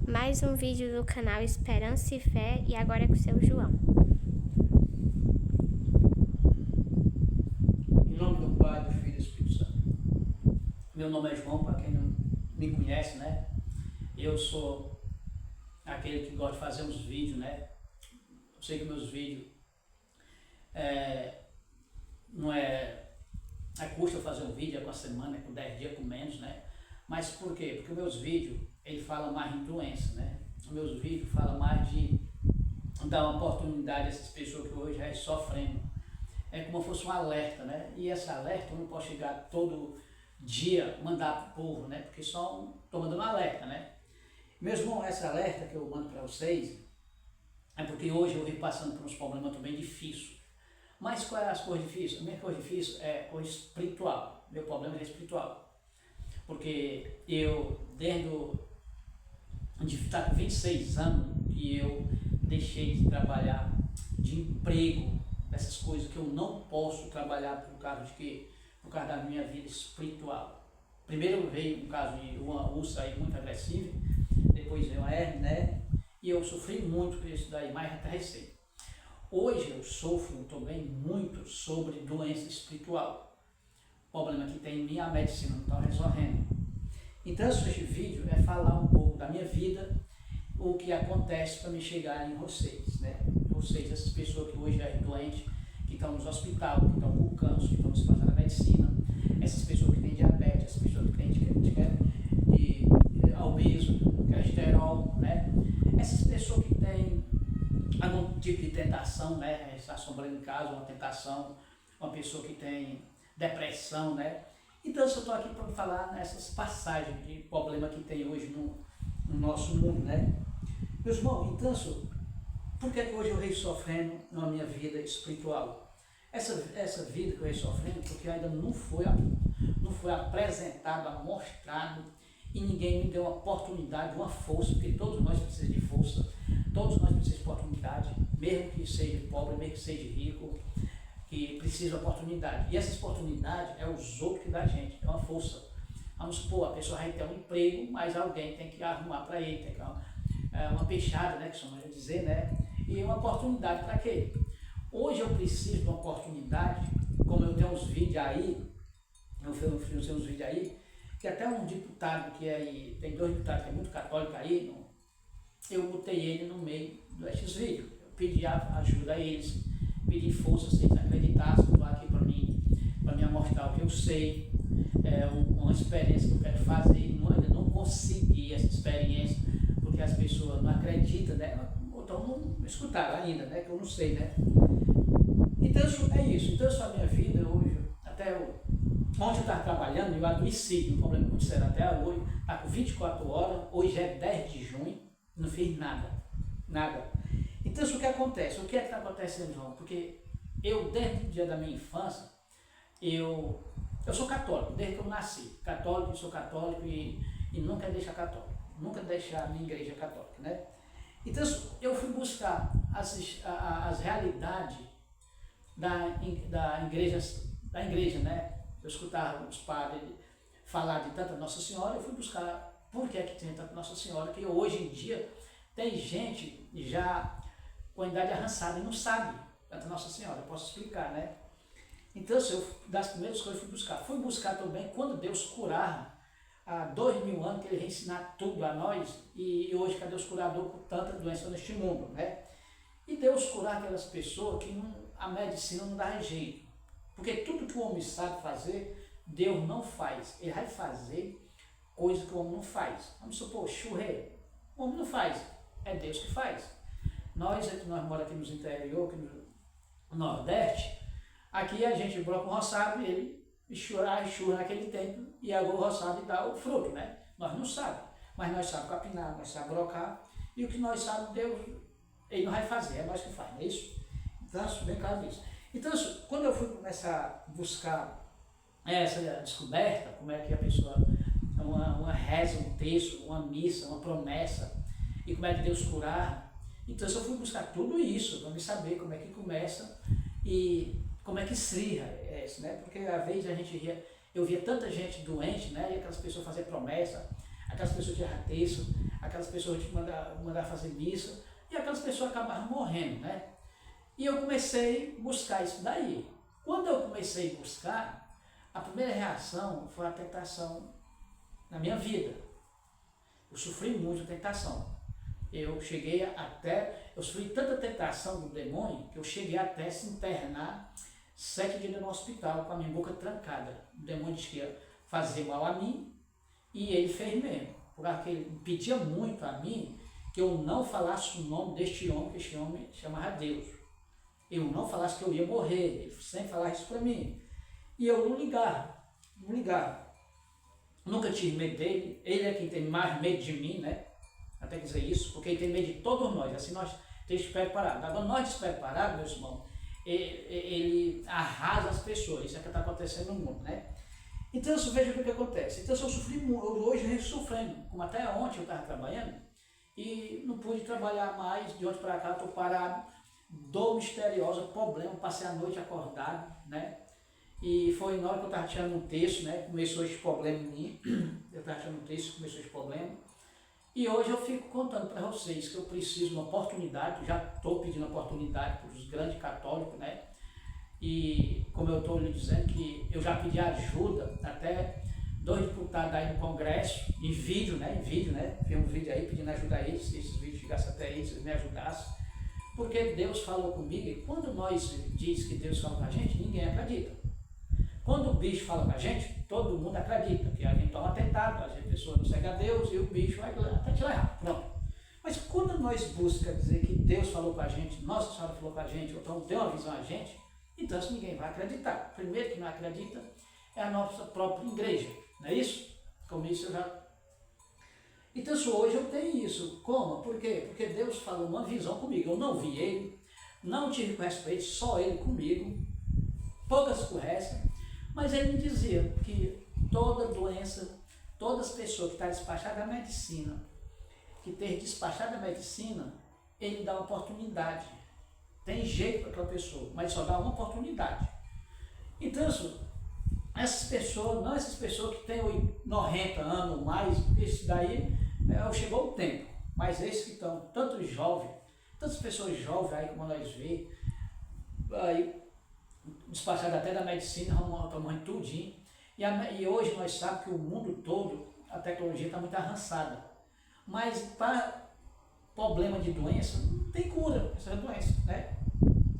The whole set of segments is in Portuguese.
Mais um vídeo do canal Esperança e Fé e agora é com o seu João. Em nome do Pai, do Filho e do Espírito Santo. Meu nome é João, para quem não me conhece, né? Eu sou aquele que gosta de fazer uns vídeos, né? Eu sei que meus vídeos não é custa fazer um vídeo, é com a semana, é com 10 dias, com menos, né? Mas por quê? Porque os meus vídeos, ele fala mais em doença, né? Os meus vídeos falam mais de dar uma oportunidade a essas pessoas que hoje já estão sofrendo. É como se fosse um alerta, né? E esse alerta eu não posso chegar todo dia mandar para o povo, né? Porque só estou mandando um alerta, né? Mesmo esse alerta que eu mando para vocês, é porque hoje eu venho passando por uns problemas também difíceis. Mas qual é as coisas difíceis? A minha coisa difícil é coisa espiritual. Meu problema é espiritual. Porque eu, de estar com 26 anos, que eu deixei de trabalhar de emprego, essas coisas que eu não posso trabalhar por causa da minha vida espiritual. Primeiro veio um caso de uma úlcera aí muito agressiva, depois veio uma hernia, né? E eu sofri muito com isso daí, mas até recém. Hoje eu sofro também muito sobre doença espiritual. O problema que tem em mim, a medicina não está resolvendo. Então esse vídeo é falar um pouco da minha vida, o que acontece para me chegar em vocês, né? Vocês, essas pessoas que hoje é doentes, que estão nos hospitais, que estão com câncer, que estão se fazendo a medicina, essas pessoas que têm diabetes, essas pessoas que têm de obeso, colesterol, né? Essas pessoas que têm algum tipo de tentação, né? Está assombrando em casa, uma tentação, uma pessoa que tem depressão, né? Então eu estou aqui para falar nessas passagens de problema que tem hoje no nosso mundo, né? Meus irmãos, então, por que hoje eu venho sofrendo na minha vida espiritual? Essa vida que eu venho sofrendo, porque ainda não foi apresentada, mostrado, e ninguém me deu uma oportunidade, uma força, porque todos nós precisamos de força, todos nós precisamos de oportunidade, mesmo que seja pobre, mesmo que seja rico, que precisa de oportunidade. E essa oportunidade é os outros que dá a gente, é uma força. Vamos supor, a pessoa vai ter um emprego, mas alguém tem que arrumar para ele, tem que uma peixada, né, que só vai dizer, né? E uma oportunidade para quê? Hoje eu preciso de uma oportunidade, como eu tenho uns vídeos aí, eu fiz uns vídeos aí, que até um deputado que é aí, tem 2 deputados que é muito católico aí, eu botei ele no meio desses vídeos. Eu pedi ajuda a eles, pedi força, se eles acreditassem, estou aqui para mim mostrar o que eu sei, uma experiência que eu quero fazer, ainda não consegui essa experiência, porque as pessoas não acreditam, né? Então não escutaram ainda, né? Que eu não sei, né? Então é isso. Então a minha vida hoje, ontem eu estava trabalhando e eu adoeci, um problema muito sério até hoje, está com 24 horas, hoje é 10 de junho, não fiz nada. Então o que acontece? O que é que está acontecendo, João? Porque eu, desde o dia da minha infância, eu sou católico, desde que eu nasci. Sou católico e nunca deixar católico. Nunca deixar a minha igreja católica, né? Então eu fui buscar as realidades da igreja, né? Eu escutava os padres falar de tanta Nossa Senhora, eu fui buscar por que tem tanta Nossa Senhora, que hoje em dia tem gente já com a idade avançada e não sabe tanta Nossa Senhora, eu posso explicar, né? Então, das primeiras coisas eu fui buscar também quando Deus curava, há 2000 anos que Ele veio ensinar tudo a nós, e hoje cadê os curadores com tanta doença neste mundo, né? E Deus curar aquelas pessoas que a medicina não dá jeito, porque tudo que o homem sabe fazer, Deus não faz, Ele vai fazer coisa que o homem não faz. Vamos supor, churreiro, o homem não faz, é Deus que faz. Nós moramos aqui nos interior, aqui no Nordeste, aqui a gente broca um roçado e ele churra naquele tempo e agora o roçado dá o fruto, né? Nós não sabemos, mas nós sabemos capinar, nós sabemos brocar, e o que nós sabemos, Deus, Ele não vai fazer, é nós que faz, não é isso? Então, bem claro disso. Então, quando eu fui começar a buscar essa descoberta, como é que a pessoa, uma reza, um texto, uma missa, uma promessa, e como é que Deus curar, então eu fui buscar tudo isso para me saber como é que começa e como é que esfria isso, né? Porque às vezes eu via tanta gente doente, né? E aquelas pessoas fazer promessa, aquelas pessoas de rateço, aquelas pessoas que mandar fazer missa, e aquelas pessoas acabaram morrendo, né? E eu comecei a buscar isso daí. Quando eu comecei a buscar, a primeira reação foi a tentação na minha vida. Eu sofri muito a tentação. Eu sofri tanta tentação do demônio, que eu cheguei até se internar 7 dias no hospital, com a minha boca trancada. O demônio disse que ia fazer mal a mim, e ele fez mesmo. Porque ele pedia muito a mim que eu não falasse o nome deste homem, que este homem chamava Deus. Eu não falasse que eu ia morrer, ele sempre falava isso para mim. E eu não ligava. Nunca tive medo dele, ele é quem tem mais medo de mim, né? Até dizer isso, porque ele tem medo de todos nós, assim nós temos que estar preparados. Agora, nós despreparados, meus irmãos, ele arrasa as pessoas, isso é o que está acontecendo no mundo, né? Então, eu vejo o que acontece. Então, eu sofri muito, hoje eu estou sofrendo, como até ontem eu estava trabalhando, e não pude trabalhar mais, de ontem para cá estou parado, dor misteriosa, problema, passei a noite acordado, né? E foi na hora que eu estava tirando um texto, né? Começou esse problema em mim, eu estava tirando um texto, começou esse problema. E hoje eu fico contando para vocês que eu preciso de uma oportunidade, já estou pedindo oportunidade para os grandes católicos, né? E como eu estou lhe dizendo que eu já pedi ajuda, até 2 deputados aí no Congresso, em vídeo, né? Fiz um vídeo aí pedindo ajuda a eles, se esses vídeos chegassem até eles, eles me ajudassem. Porque Deus falou comigo, e quando nós diz que Deus fala com a gente, ninguém acredita. Quando o bicho fala com a gente, todo mundo acredita, que a gente toma atentado, a pessoa não segue a Deus e o bicho vai até te levar, pronto. Mas quando nós buscamos dizer que Deus falou com a gente, Nossa Senhora falou com a gente, ou então deu uma visão a gente, então isso ninguém vai acreditar. Primeiro que não acredita é a nossa própria igreja, não é isso? Como isso eu já... Então hoje eu tenho isso. Como? Por quê? Porque Deus falou uma visão comigo, eu não vi ele, não tive respeito, só ele comigo, poucas conversas. Mas ele me dizia que toda doença, todas as pessoas que estão despachadas da medicina, que tem despachado da medicina, ele dá uma oportunidade. Tem jeito para aquela pessoa, mas só dá uma oportunidade. Então, essas pessoas, não essas pessoas que têm 90 anos ou mais, isso daí chegou o tempo. Mas esses que estão, tantos jovens, tantas pessoas jovens aí como nós vemos, aí, despachado até da medicina, tomando tudinho. E hoje nós sabemos que o mundo todo, a tecnologia está muito avançada. Mas para problema de doença, não tem cura essas doenças, né?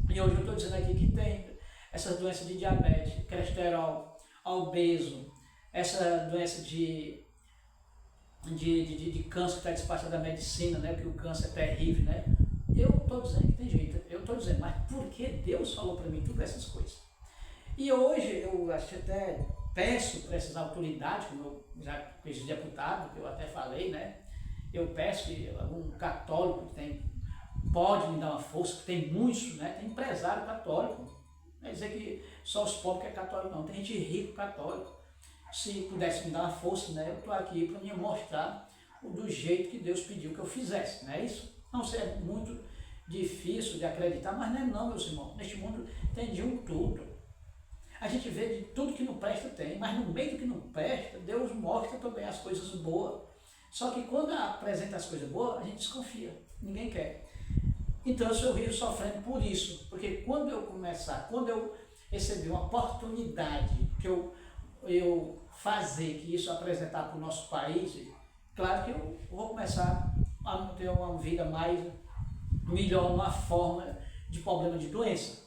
E hoje eu estou dizendo aqui que tem essas doenças de diabetes, colesterol, obeso, essa doença de câncer que está despachada da medicina, né? Que o câncer é terrível, né? Eu estou dizendo que tem jeito, eu estou dizendo, mas por que Deus falou para mim todas essas coisas? E hoje eu até peço para essas autoridades, como eu já fiz deputado, que eu até falei, né? Eu peço que algum católico pode me dar uma força, que tem muitos, né? Tem empresário católico, não quer dizer que só os pobres que é católico, não, tem gente rico católico. Se pudesse me dar uma força, né? Eu estou aqui para me mostrar do jeito que Deus pediu que eu fizesse, não é isso? Não sei, é muito difícil de acreditar, mas não é não, meus irmãos. Neste mundo tem de um tudo. A gente vê de tudo que não presta tem, mas no meio do que não presta, Deus mostra também as coisas boas. Só que quando apresenta as coisas boas, a gente desconfia, ninguém quer. Então eu vivo sofrendo por isso, porque quando eu recebi uma oportunidade que eu fazer, que isso apresentar para o nosso país, claro que eu vou começar a ter uma vida mais melhor, uma forma de problema de doença.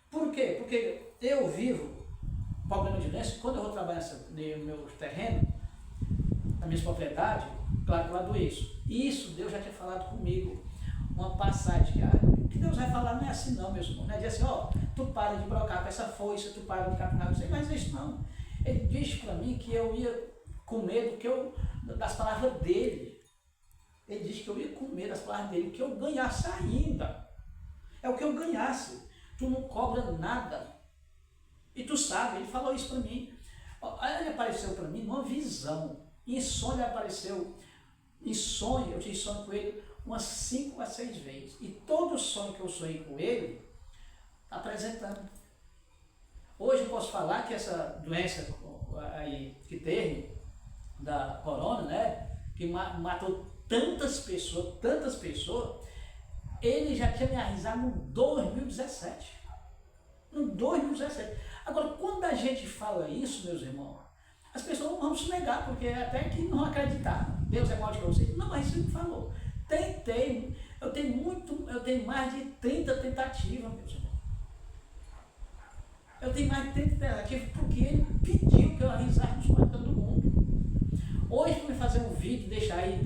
Por quê? Porque eu vivo problema de doença, quando eu vou trabalhar no meu terreno, nas minhas propriedades, claro que eu adoeço. Isso Deus já tinha falado comigo, uma passagem, que Deus vai falar não é assim não, meus irmãos, não é dizer assim, tu para de brocar com essa foice, tu para de capinar com isso, mas isso não. Ele disse para mim que eu ia com medo das palavras dele. Ele disse que eu ia com medo das palavras dele, que eu ganhasse ainda. É o que eu ganhasse. Tu não cobra nada. E tu sabe, ele falou isso para mim. Ele apareceu para mim numa visão. Em sonho ele apareceu. Em sonho, eu tive sonho com ele umas 5 a 6 vezes. E todo sonho que eu sonhei com ele, apresentando. Hoje eu posso falar que essa doença aí que teve, da corona, né? Que matou tantas pessoas, ele já tinha me avisado no 2017. No 2017. Agora, quando a gente fala isso, meus irmãos, as pessoas não vão se negar, porque até que não acreditar. Deus é maior que vocês. Não, mas ele falou. Tentei, eu tenho mais de 30 tentativas, meus irmãos. Eu tenho mais de 30 tentativas porque ele pediu que eu avisasse nos quatro cantos do mundo. Hoje, para fazer um vídeo, deixar aí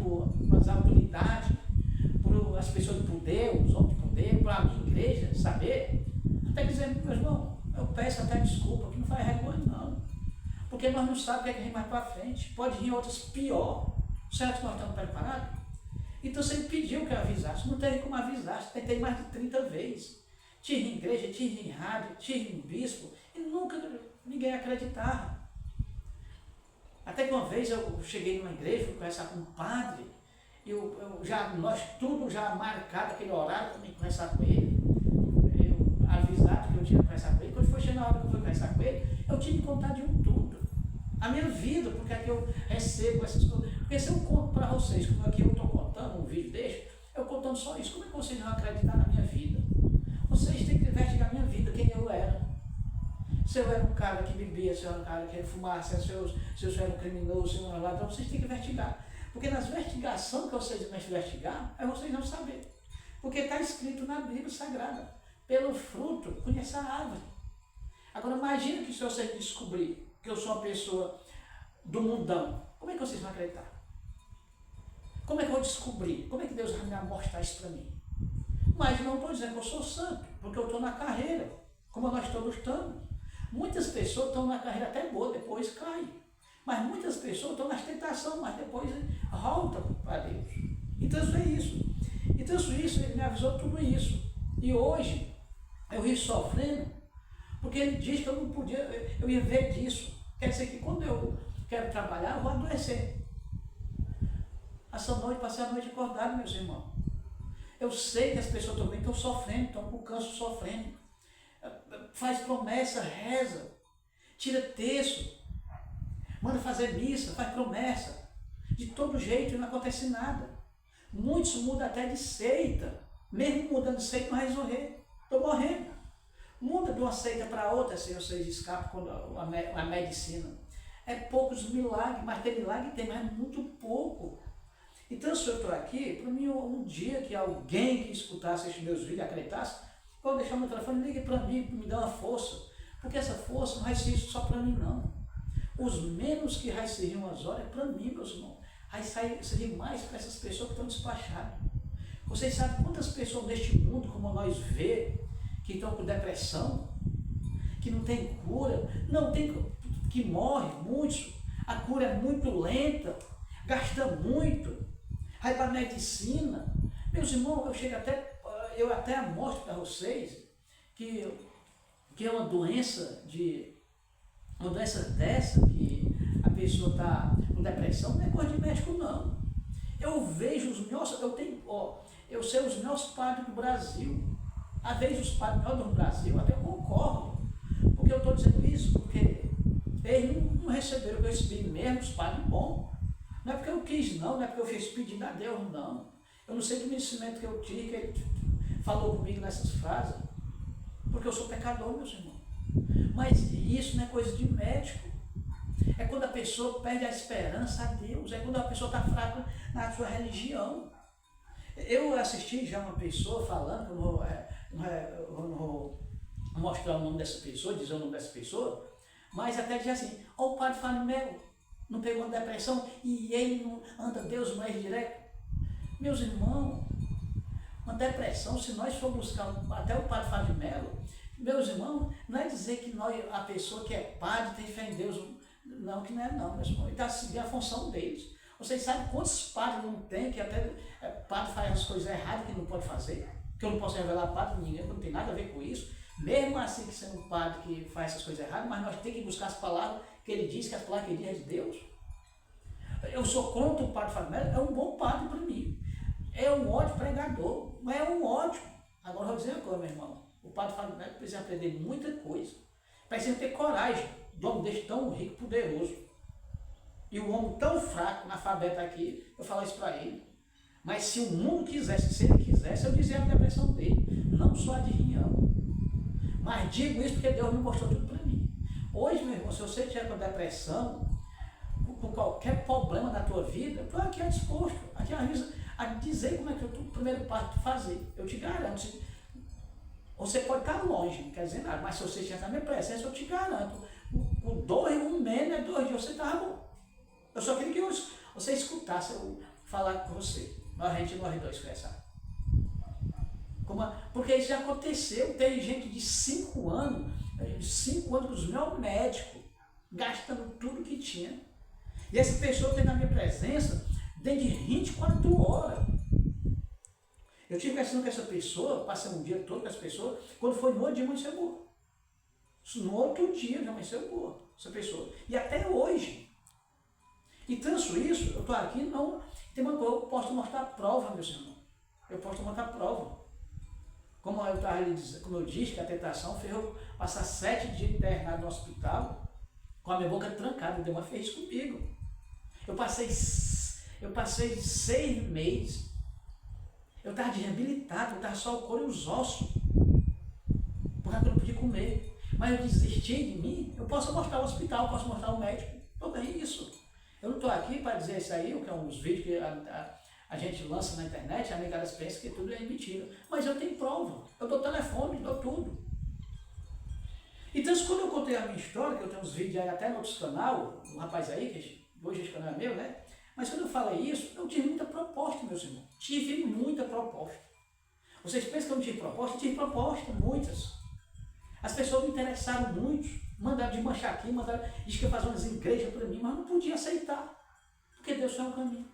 para as autoridades, para as pessoas de poder, os homens de poder, para a minha igreja saber, até dizendo, meu irmão, eu peço até desculpa, que não faz vergonha não. Porque nós não sabemos o que é que vem mais para frente. Pode vir outras pior. Será que nós estamos preparados? Então você pediu que eu avisasse. Não teve como avisar. Tentei mais de 30 vezes. Tive em igreja, tive em rádio, tive em bispo. E nunca ninguém acreditava. Até que uma vez eu cheguei numa igreja, fui conversar com um padre. Nós tudo já marcado aquele horário para me conversar com ele. Eu avisado que eu tinha que conversar com ele. Quando foi chegar na hora que eu fui conversar com ele, eu tinha que contar de um tudo. A minha vida, porque é que eu recebo essas coisas. Porque se eu conto para vocês, como aqui eu estou contando, um vídeo deste, eu contando só isso, como é que vocês vão acreditar na minha vida? Vocês têm que investigar a minha vida, quem eu era. Se eu era um cara que bebia, se eu era um cara que fumasse, se eu era um criminoso, se eu era um ladrão, vocês têm que investigar. Porque nas investigações que vocês vão investigar, aí vocês vão saber. Porque está escrito na Bíblia Sagrada, pelo fruto, conhece a árvore. Agora imagina que se vocês descobrir que eu sou uma pessoa do mundão, como é que vocês vão acreditar? Como é que eu vou descobrir? Como é que Deus vai me mostrar isso para mim? Mas não estou dizendo que eu sou santo, porque eu estou na carreira, como nós todos estamos. Muitas pessoas estão na carreira até boa, depois caem. Mas muitas pessoas estão nas tentações, mas depois voltam para Deus. Então isso é isso. Então isso, ele me avisou tudo isso. E hoje, eu ia sofrendo, porque ele diz que eu não podia, eu ia ver disso. Quer dizer que quando eu quero trabalhar, eu vou adoecer. Essa noite, passei a noite acordado, meus irmãos. Eu sei que as pessoas também estão sofrendo, estão com câncer sofrendo. Faz promessa, reza, tira texto, manda fazer missa, faz promessa. De todo jeito não acontece nada. Muitos mudam até de seita. Mesmo mudando de seita, não vai resolver. Estou morrendo. Muda de uma seita para outra, se vocês escapam com a medicina. É poucos milagres, mas tem milagre, tem, mas muito pouco. Então, se eu estou aqui, para mim, um dia que alguém que escutasse esses meus vídeos, acreditasse, eu vou deixar meu telefone, ligue para mim, me dá uma força. Porque essa força não vai ser só para mim, não. Os menos que vai servir umas horas é para mim, meus irmãos. Vai servir mais para essas pessoas que estão despachadas. Vocês sabem quantas pessoas neste mundo, como nós vê, que estão com depressão, que não tem cura, não tem, que morre muitos, a cura é muito lenta, gasta muito, vai para a medicina. Meus irmãos, eu até mostro para vocês que é uma doença dessa, que a pessoa está com depressão, não é coisa de médico não. Eu vejo eu sei os meus padres do Brasil. Às vezes os padres do Brasil até concordo, porque eu estou dizendo isso, porque eles não receberam o que eu recebi mesmo, os padres bons. Não é porque eu quis não é porque eu fiz pedido a Deus, não. Eu não sei do conhecimento que eu tive, que ele falou comigo nessas frases, porque eu sou pecador, meus irmãos. Mas isso não é coisa de médico. É quando a pessoa perde a esperança a Deus, é quando a pessoa está fraca na sua religião. Eu assisti já uma pessoa falando, eu não vou mostrar o nome dessa pessoa, dizer o nome dessa pessoa, mas até dizer assim, o padre Fanimel não pegou uma depressão e ele não anda Deus mais direto. Meus irmãos, uma depressão, se nós for buscar até o padre Fanimel, meus irmãos, não é dizer que a pessoa que é padre tem fé em Deus, não, que não é não, meus irmãos, ele está seguindo a função deles. Vocês sabem quantos padres não tem, que até padre faz as coisas erradas que não pode fazer, que eu não posso revelar padre ninguém, não tem nada a ver com isso. Mesmo assim, que sendo um padre que faz essas coisas erradas, mas nós temos que buscar as palavras que ele diz, que as palavras que ele diz é de Deus. Eu sou contra o padre Fábio Melo, é um bom padre para mim. É um ótimo pregador, mas é um ótimo. Agora eu vou dizer uma coisa, meu irmão. O padre Fábio Melo precisa aprender muita coisa. Precisa ter coragem de um homem desse tão rico e poderoso. E um homem tão fraco, analfabeto aqui, eu falo isso para ele. Mas se o mundo quisesse, se ele quisesse, eu dizia a depressão dele, não só a de riñão. Mas digo isso porque Deus me mostrou tudo para mim. Hoje, meu irmão, se você tiver com depressão, com qualquer problema na tua vida, eu estou aqui à disposto, aqui a dizer como é que o primeiro passo fazer. Eu te garanto. Você pode estar longe, não quer dizer nada, mas se você estiver na minha presença, eu te garanto. Com 2 meses, 2 dias, você estava bom. Eu só queria que você escutasse eu falar com você. Mas a gente nós dois conversar. Porque isso já aconteceu. Tem gente de 5 anos, 5 anos com os meus médicos, gastando tudo que tinha. E essa pessoa tem na minha presença dentro de 24 horas. Eu tive conversando com essa pessoa, passei um dia todo com essa pessoa, quando foi no outro dia, amanheceu boa. No outro dia, já amanheceu boa, essa pessoa. E até hoje. E tanto isso, eu estou aqui, não. Tem uma coisa, eu posso mostrar a prova, meus irmãos. Eu posso mostrar a prova. Como eu disse, que a tentação fez eu passar 7 dias internado no hospital, com a minha boca trancada, deu uma fez comigo. Eu passei 6 meses. Eu estava desreabilitado, eu estava só o couro e os ossos. Porque eu não podia comer. Mas eu desisti de mim, eu posso mostrar o hospital, eu posso mostrar o médico. Estou bem isso. Eu não estou aqui para dizer isso aí, que é uns vídeos que a gente lança na internet, a negada pensa que tudo é mentira. Mas eu tenho prova, eu dou telefone, dou tudo. Então, quando eu contei a minha história, que eu tenho uns vídeos aí até no outro canal, um rapaz aí, que hoje esse canal é meu, né? Mas quando eu falei isso, eu tive muita proposta, meus irmãos. Tive muita proposta. Vocês pensam que eu não tive proposta? Eu tive proposta, muitas. As pessoas me interessaram muito, mandaram de manchar aqui, diz que ia fazer umas igrejas para mim, mas eu não podia aceitar, porque Deus foi um caminho.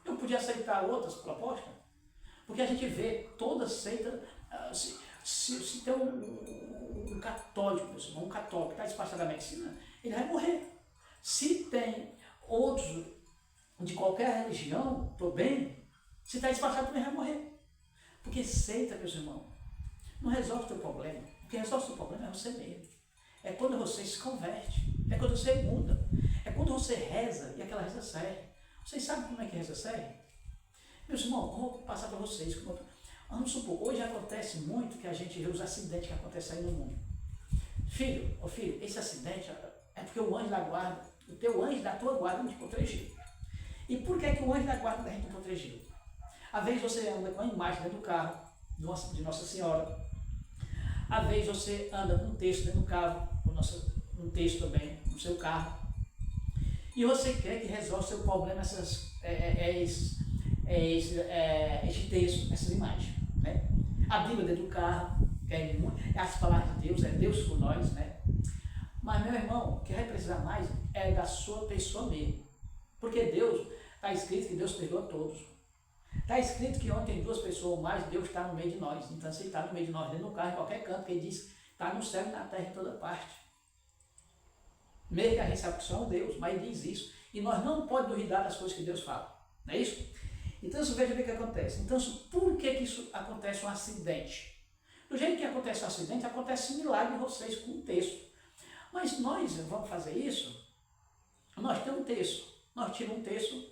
Eu podia aceitar outras propostas, porque a gente vê toda seita, se tem um católico, pessoal, um católico que está despachado da medicina, ele vai morrer. Se tem outros de qualquer religião, estou bem, se está despachado também vai morrer. Porque seita, meus irmãos, não resolve o teu problema. O que resolve o teu problema é você mesmo. É quando você se converte, é quando você muda, é quando você reza e aquela reza serve. Vocês sabem como é que reza serve? Meus irmãos, vou passar para vocês. Vamos supor, hoje acontece muito que a gente vê os acidentes que acontecem aí no mundo. Filho, esse acidente é porque o anjo da guarda, o teu anjo da tua guarda não te protegeu. E por que o anjo da guarda da gente não protegeu? Às vezes você anda com a imagem dentro do carro de Nossa Senhora. Às vezes você anda com um texto dentro do carro, um texto também no seu carro. E você quer que resolva o seu problema esse texto, essas imagens. Né? A Bíblia dentro do carro, é as palavras de Deus, é Deus por nós. Né? Mas, meu irmão, o que vai precisar mais é da sua pessoa mesmo. Porque Deus, está escrito que Deus perdoa a todos. Está escrito que onde tem 2 pessoas ou mais, Deus está no meio de nós. Então, se Ele está no meio de nós, dentro do carro, em qualquer canto, que Ele diz, está no céu e na terra, em toda parte. Mesmo que a gente sabe que só é um Deus, mas Ele diz isso. E nós não podemos duvidar das coisas que Deus fala. Não é isso? Então, veja o que acontece. Então, por que isso acontece um acidente? Do jeito que acontece um acidente, acontece um milagre em vocês com um texto. Mas nós vamos fazer isso? Nós temos um texto. Nós tiramos um texto,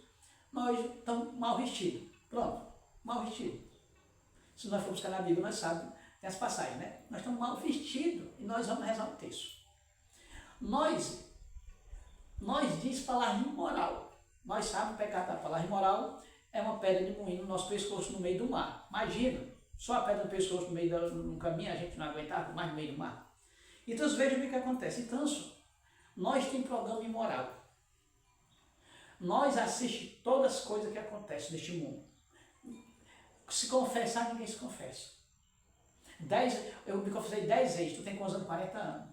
nós estamos mal vestidos. Pronto, mal vestido. Se nós formos buscar na Bíblia, nós sabemos, tem as passagens, né? Nós estamos mal vestidos e nós vamos rezar o texto. Nós diz palavra imoral. Nós sabemos o pecado da palavra imoral é uma pedra de moinho no nosso pescoço no meio do mar. Imagina, só a pedra no pescoço no meio do caminho, a gente não aguentava, mais no meio do mar. Então, vejam o que acontece. Então, nós temos programa imoral. Nós assistimos todas as coisas que acontecem neste mundo. Se confessar, ninguém se confessa. Eu me confessei 10 vezes, tu tem quantos anos? 40 anos.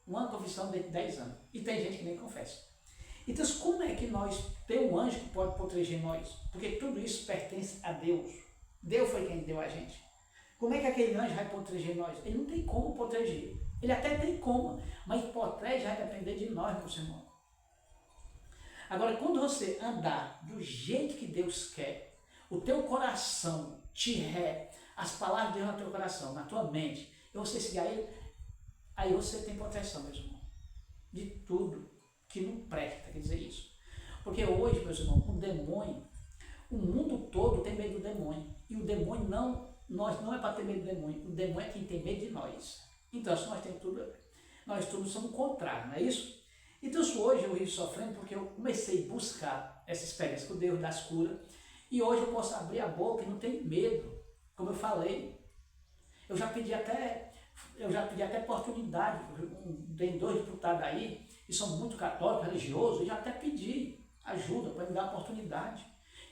Uma confissão de 10 anos. E tem gente que nem confessa. Então, como é que nós, tem um anjo que pode proteger nós? Porque tudo isso pertence a Deus. Deus foi quem deu a gente. Como é que aquele anjo vai proteger nós? Ele não tem como proteger. Ele até tem como, mas protege vai depender de nós, meu irmão. Agora, quando você andar do jeito que Deus quer, o teu coração as palavras de Deus no teu coração, na tua mente, e você seguir ele, aí você tem proteção, meu irmão, de tudo que não presta, quer dizer isso. Porque hoje, meus irmãos, O mundo todo tem medo do demônio. E o demônio nós não é para ter medo do demônio. O demônio é quem tem medo de nós. Então, se nós todos somos contrários, não é isso? Então, hoje eu vivo sofrendo porque eu comecei a buscar essa experiência com Deus das curas. E hoje eu posso abrir a boca e não tenho medo. Como eu falei, eu já pedi até oportunidade. Tem 2 deputados aí que são muito católicos, religiosos, e já até pedi ajuda para me dar oportunidade.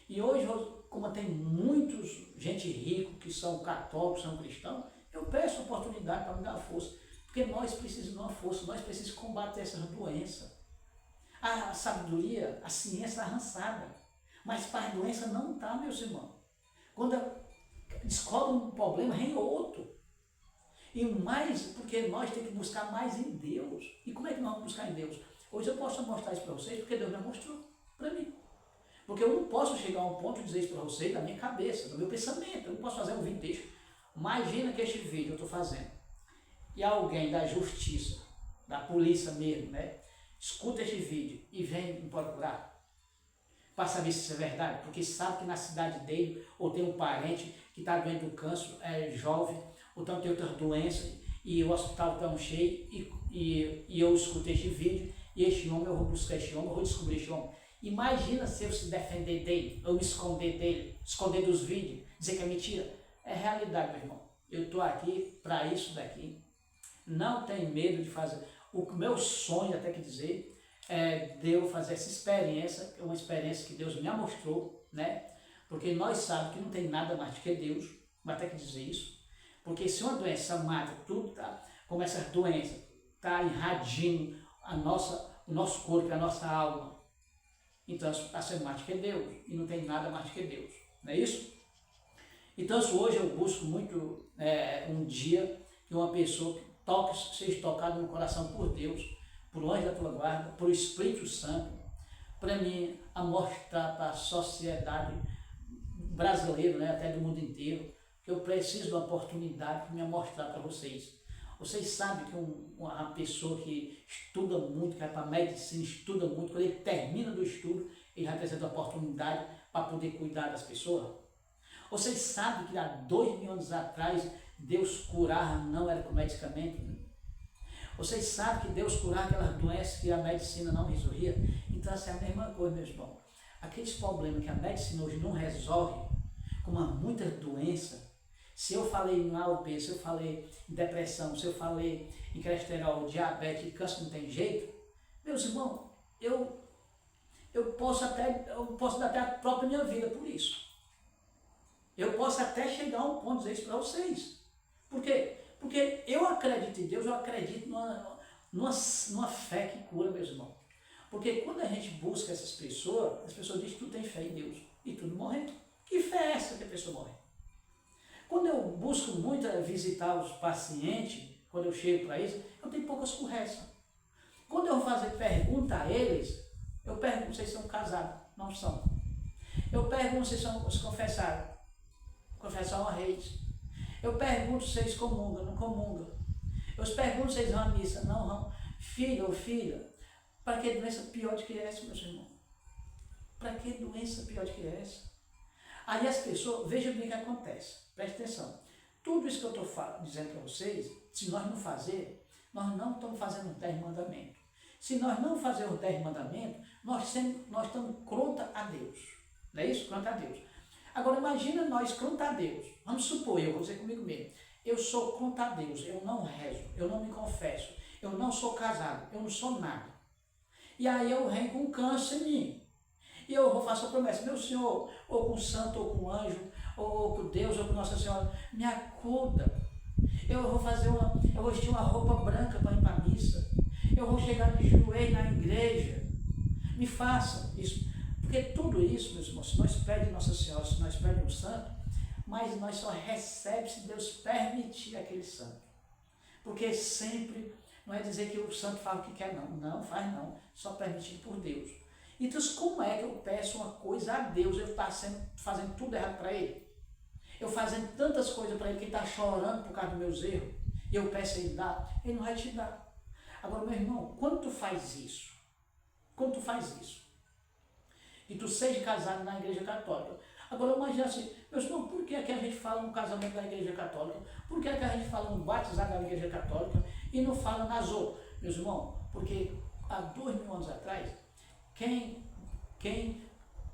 E hoje, como tem muitos gente rica que são católicos, são cristãos, eu peço oportunidade para me dar força. Porque nós precisamos de uma força, nós precisamos combater essas doenças. A sabedoria, a ciência está avançada, mas para a doença não está, meus irmãos. Quando descobre um problema, vem outro. E mais, porque nós temos que buscar mais em Deus. E como é que nós vamos buscar em Deus? Hoje eu posso mostrar isso para vocês, porque Deus me mostrou para mim. Porque eu não posso chegar a um ponto e dizer isso para vocês da minha cabeça, do meu pensamento. Eu não posso fazer um vídeo desse. Imagina que este vídeo eu estou fazendo. E alguém da justiça, da polícia mesmo, né? Escuta este vídeo e vem me procurar para saber se isso é verdade, porque sabe que na cidade dele, ou tem um parente que está doente do câncer, é jovem, ou então tem outras doenças, e o hospital está cheio, e eu escutei este vídeo, e este homem, eu vou buscar este homem, eu vou descobrir este homem. Imagina se eu se defender dele, ou me esconder dele, esconder dos vídeos, dizer que é mentira. É realidade, meu irmão. Eu estou aqui para isso daqui. Não tenho medo de fazer. O meu sonho, até que dizer, é de eu fazer essa experiência, uma experiência que Deus me mostrou, né? Porque nós sabemos que não tem nada mais do que Deus, vai ter que dizer isso. Porque se uma doença mata tudo, tá? Como essa doença está irradiando o nosso corpo e a nossa alma, então está sendo mais do que Deus, e não tem nada mais do que Deus, não é isso? Então hoje eu busco muito um dia que uma pessoa seja tocada no coração por Deus, por anjo da tua guarda, por Espírito Santo, para mim, a mostrar para a sociedade brasileira, né, até do mundo inteiro, que eu preciso de uma oportunidade para me mostrar para vocês. Vocês sabem que uma pessoa que estuda muito, que vai para a medicina, estuda muito, quando ele termina do estudo, ele vai precisar de uma oportunidade para poder cuidar das pessoas. Vocês sabem que há 2000 anos atrás, Deus curava não era com medicamento. Vocês sabem que Deus curava aquelas doenças que a medicina não resolvia. Então, essa é a mesma coisa, meus irmãos. Aqueles problemas que a medicina hoje não resolve, como há muitas doenças, se eu falei em A ou B, se eu falei em depressão, se eu falei em colesterol, diabetes, câncer não tem jeito, meus irmãos, eu posso dar até a própria minha vida por isso. Eu posso até chegar a um ponto de dizer isso para vocês. Por quê? Porque eu acredito em Deus, eu acredito numa fé que cura, meus irmãos. Porque quando a gente busca essas pessoas, as pessoas dizem que tu tem fé em Deus e tudo morrendo. Que fé é essa que a pessoa morre? Quando eu busco muito visitar os pacientes, quando eu chego para eles, eu tenho poucas conversas. Quando eu vou fazer pergunta a eles, eu pergunto se eles são casados. Não são. Eu pergunto se são se confessaram. Confessar uma reis. Eu pergunto se eles comungam, não comungam. Eu pergunto se eles vão à missa, não vão. Filho ou filha, para que doença pior do que essa, meus irmãos? Para que doença pior do que essa? Aí as pessoas, vejam bem o que acontece, preste atenção. Tudo isso que eu estou dizendo para vocês, se nós não fazer, nós não estamos fazendo os 10 mandamentos. Se nós não fazermos os 10 mandamentos, nós estamos contra a Deus. Não é isso? Contra a Deus. Agora imagina nós contra a Deus. Vamos supor, eu vou dizer comigo mesmo, eu sou contra a Deus, eu não rezo, eu não me confesso, eu não sou casado, eu não sou nada. E aí eu venho com câncer em mim. E eu vou fazer a promessa, meu Senhor, ou com o santo, ou com o anjo, ou com Deus, ou com Nossa Senhora, me acuda. Eu vou vestir uma roupa branca para ir para a missa. Eu vou chegar de joelho na igreja. Me faça isso. Porque tudo isso, meus irmãos, se nós pedimos Nossa Senhora, se nós pedimos o santo, mas nós só recebemos se Deus permitir aquele santo. Porque sempre, não é dizer que o santo fala o que quer, não. Não, faz não. Só permitido por Deus. Então, como é que eu peço uma coisa a Deus, eu estou fazendo tudo errado para Ele? Eu fazendo tantas coisas para Ele, que Ele está chorando por causa dos meus erros, e eu peço a Ele dar, Ele não vai te dar. Agora, meu irmão, quando tu faz isso, e tu seja casado na igreja católica, Agora imagina assim, meus irmãos, por que é que a gente fala no casamento da igreja católica? Por que é que a gente fala no batizado da igreja católica e não fala na ZO? Meus irmãos, porque há 2000 anos atrás, quem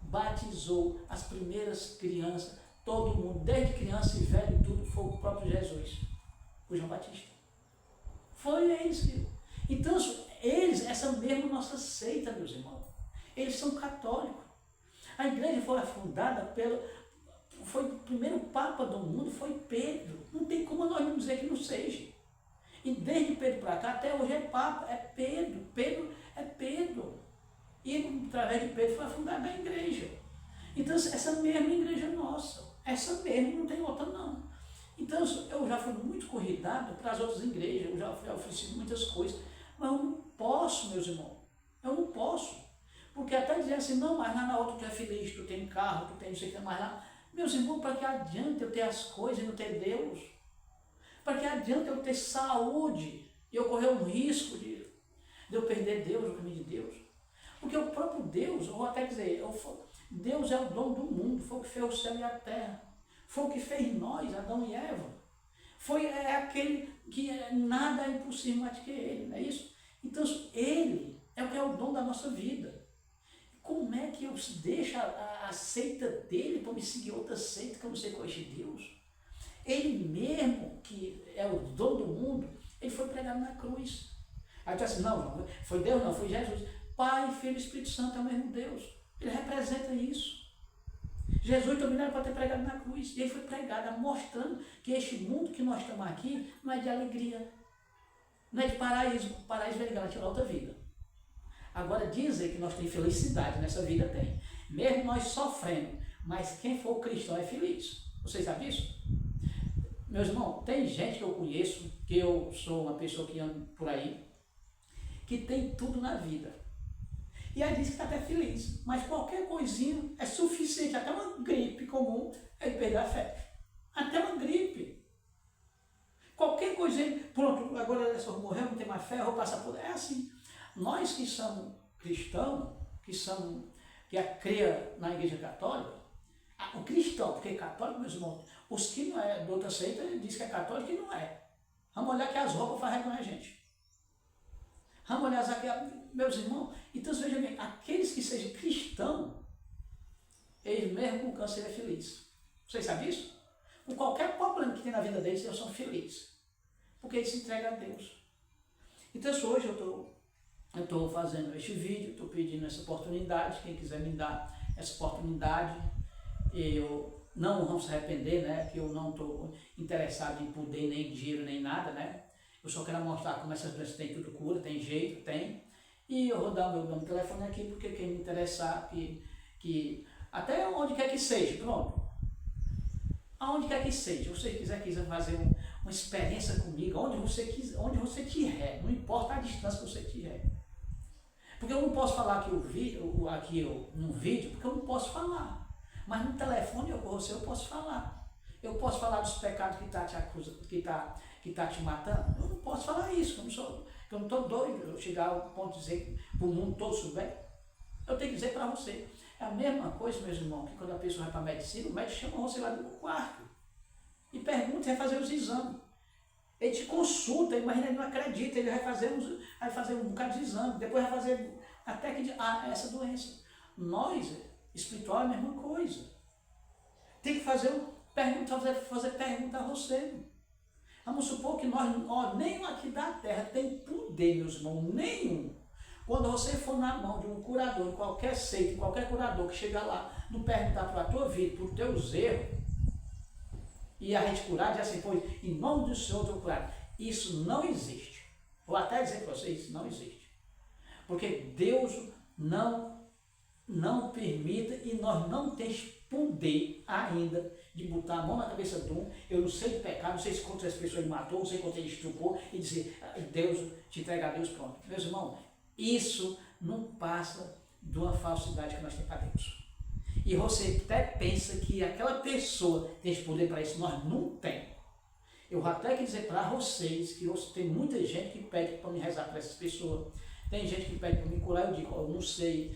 batizou as primeiras crianças, todo mundo, desde criança e velho, tudo, foi o próprio Jesus, o João Batista. Foi eles que... Então, eles, essa mesma nossa seita, meus irmãos, eles são católicos. A igreja foi fundada foi o primeiro Papa do mundo, foi Pedro. Não tem como nós não dizer que não seja. E desde Pedro para cá, até hoje é Papa, é Pedro. Pedro é Pedro. E através de Pedro foi fundada a igreja. Então, essa mesma igreja nossa, essa mesma, não tem outra não. Então, eu já fui muito convidado para as outras igrejas, eu já fui oferecido muitas coisas, mas eu não posso, meus irmãos, eu não posso. Porque até dizer assim, não, mas lá na outra tu é feliz, tu tem carro, tu tem não sei o que mais lá. Meus irmãos, para que adianta eu ter as coisas e não ter Deus? Para que adianta eu ter saúde e eu correr um risco de eu perder Deus, o caminho de Deus? Porque o próprio Deus, ou até dizer, Deus é o dono do mundo, foi o que fez o céu e a terra. Foi o que fez nós, Adão e Eva. É aquele que nada é impossível mais que ele, não é isso? Então, ele é o que é o dono da nossa vida. Como é que eu deixo a seita dele para me seguir outra seita que eu não sei qual é de Deus? Ele mesmo, que é o dono do mundo, ele foi pregado na cruz. Aí tu assim, não, foi Deus não, foi Jesus. Pai, Filho e Espírito Santo é o mesmo Deus. Ele representa isso. Jesus também era para ter pregado na cruz. E ele foi pregado, mostrando que este mundo que nós estamos aqui não é de alegria. Não é de paraíso. O paraíso vai ligar a outra vida. Agora, dizer que nós temos felicidade nessa vida, tem. Mesmo nós sofrendo, mas quem for cristão é feliz. Vocês sabem disso? Meus irmãos, tem gente que eu conheço, que eu sou uma pessoa que anda por aí, que tem tudo na vida. E aí diz que está até feliz, mas qualquer coisinha é suficiente, até uma gripe comum, ele perder a fé. Até uma gripe. Qualquer coisinha, pronto, agora essa morreu, não tem mais fé, eu vou passar por... É assim. Nós que somos cristãos, que cria na igreja católica, o cristão, porque é católico, meus irmãos, os que não é de outra seita, ele diz que é católico e não é. Vamos olhar que as roupas fazem com a gente. Vamos olhar aqui, meus irmãos, então veja bem, aqueles que sejam cristãos, eles mesmo com câncer é feliz. Vocês sabem isso? Com qualquer problema que tem na vida deles, eles são felizes. Porque eles se entregam a Deus. Então hoje eu estou fazendo este vídeo, estou pedindo essa oportunidade, quem quiser me dar essa oportunidade, eu não vamos se arrepender, né? Que eu não estou interessado em poder, nem dinheiro, nem nada, né? Eu só quero mostrar como essas doenças têm tudo cura, tem jeito, tem. E eu vou dar o meu telefone aqui, porque quem me interessar, que até onde quer que seja, pronto. Aonde quer que seja, você quiser fazer uma experiência comigo, onde você estiver, não importa a distância que você estiver. Porque eu não posso falar aqui no vídeo, porque eu não posso falar. Mas no telefone com você eu posso falar. Eu posso falar dos pecados que está te acusando, que tá te matando. Eu não posso falar isso, eu não estou doido. Eu chegar ao ponto de dizer para o mundo todo souber. Eu tenho que dizer para você. É a mesma coisa, meus irmãos, que quando a pessoa vai para a medicina, o médico chama você lá no quarto e pergunta, vai fazer os exames. Ele te consulta, mas ele não acredita, ele vai fazer um bocado de exame, depois vai fazer até que essa doença. Nós, espiritual, é a mesma coisa. Tem que fazer pergunta a você. Vamos supor que nós nenhum aqui da terra tem poder, meus irmãos, nenhum. Quando você for na mão de um curador, de qualquer seita, qualquer curador que chegar lá, não perguntar para a tua vida, para os teus erros, e a gente curar, diz assim, pois, em nome do Senhor eu estou curado. Isso não existe. Vou até dizer para vocês, isso não existe. Porque Deus não permita e nós não temos poder ainda de botar a mão na cabeça de um, eu não sei de pecado, não sei se quantas pessoas ele matou, não sei quantas ele estrupou, e dizer, Deus, te entregar a Deus, pronto. Meus irmãos, isso não passa de uma falsidade que nós temos para Deus. E você até pensa que aquela pessoa tem esse poder para isso, nós não temos. Eu vou até dizer para vocês que tem muita gente que pede para me rezar para essas pessoas, Tem gente que pede para me curar, eu digo, eu não sei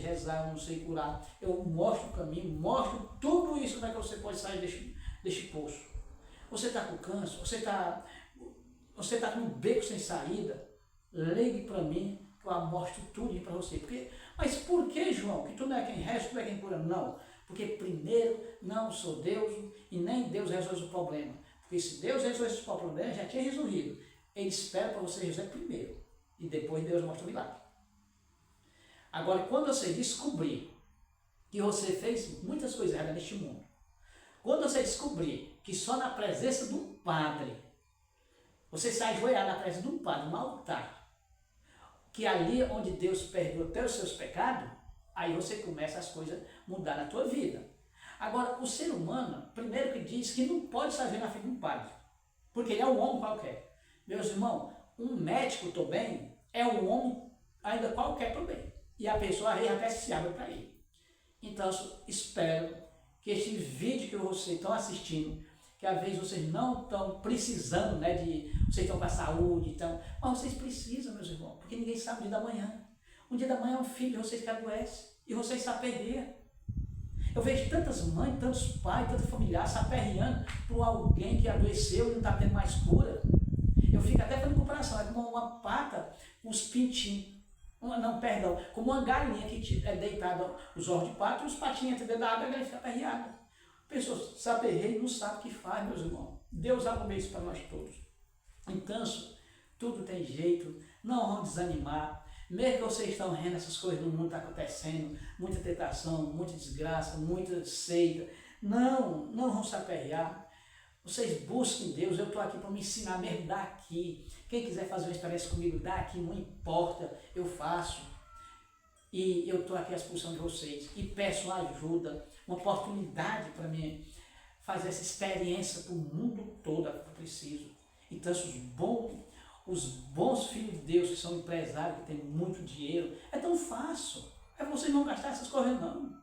rezar, eu não sei curar. Eu mostro o caminho, mostro tudo isso, como é que você pode sair deste poço. Você está com câncer, você está com um beco sem saída, ligue para mim, que eu mostro tudo para você. Mas por que, João, que tu não é quem reza, tu é quem cura? Não, porque primeiro não sou Deus e nem Deus resolve o problema. Porque se Deus resolve esse problema, já tinha resolvido. Ele espera para você resolver primeiro e depois Deus mostra o milagre. Agora, quando você descobrir que você fez muitas coisas erradas neste mundo, quando você descobrir que só na presença de um padre, você se ajoelhar na presença de um padre, um altar, que ali onde Deus perdoa até os seus pecados, aí você começa as coisas a mudar na tua vida. Agora, o ser humano, primeiro que diz que não pode se ajoelhar na frente de um padre, porque ele é um homem qualquer. Meus irmãos, um médico também é um homem ainda qualquer também. E a pessoa aí até se abre para ele. Então, espero que este vídeo que vocês estão assistindo, que às vezes vocês não estão precisando, né, vocês estão com a saúde, então, mas vocês precisam, meus irmãos, porque ninguém sabe o dia da manhã. Um dia da manhã é um filho de vocês que adoece e vocês se aperreiam. Eu vejo tantas mães, tantos pais, tantos familiares se aperreando por alguém que adoeceu e não está tendo mais cura. Eu fico até fazendo comparação, é como uma pata com os pintinhos. Como uma galinha que é deitada os ovos de pato e os patinhos entram dentro da água e a galinha fica aperreada. Pessoas se aperreiam e não sabem o que faz, meus irmãos. Deus arrumou isso para nós todos. Então, tudo tem jeito, não vão desanimar. Mesmo que vocês estão vendo essas coisas no mundo, está acontecendo, muita tentação, muita desgraça, muita seita. Não vão se aperrear. Vocês busquem Deus, eu estou aqui para me ensinar mesmo daqui. Quem quiser fazer uma experiência comigo daqui, não importa, eu faço. E eu estou aqui à disposição de vocês. E peço uma ajuda, uma oportunidade para mim fazer essa experiência para o mundo todo que eu preciso. Então, os bons filhos de Deus que são empresários, que têm muito dinheiro, é tão fácil. É vocês não gastar essas coisas, não.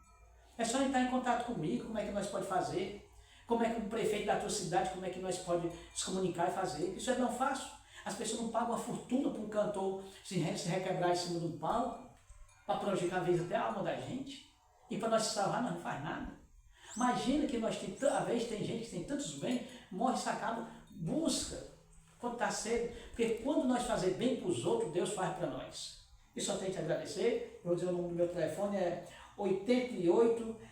É só entrar em contato comigo, como é que nós podemos fazer. Como é que o prefeito da tua cidade, como é que nós podemos se comunicar e fazer? Isso é tão fácil. As pessoas não pagam uma fortuna para um cantor se requebrar em cima de um palco, para prejudicar às vezes até a alma da gente. E para nós se salvar, nós não faz nada. Imagina que às vezes tem gente que tem tantos bens, morre sacado, busca quando está cedo. Porque quando nós fazemos bem para os outros, Deus faz para nós. E só tenho que agradecer. Vou dizer o número do meu telefone, é 88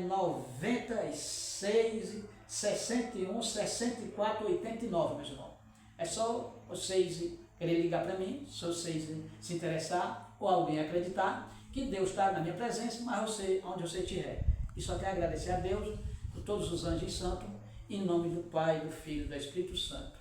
96 61 64 89, meus irmãos. É só vocês querem ligar para mim, se vocês se interessar ou alguém acreditar que Deus está na minha presença, mas onde você estiver. E só quero agradecer a Deus por todos os anjos santos, em nome do Pai, do Filho e do Espírito Santo.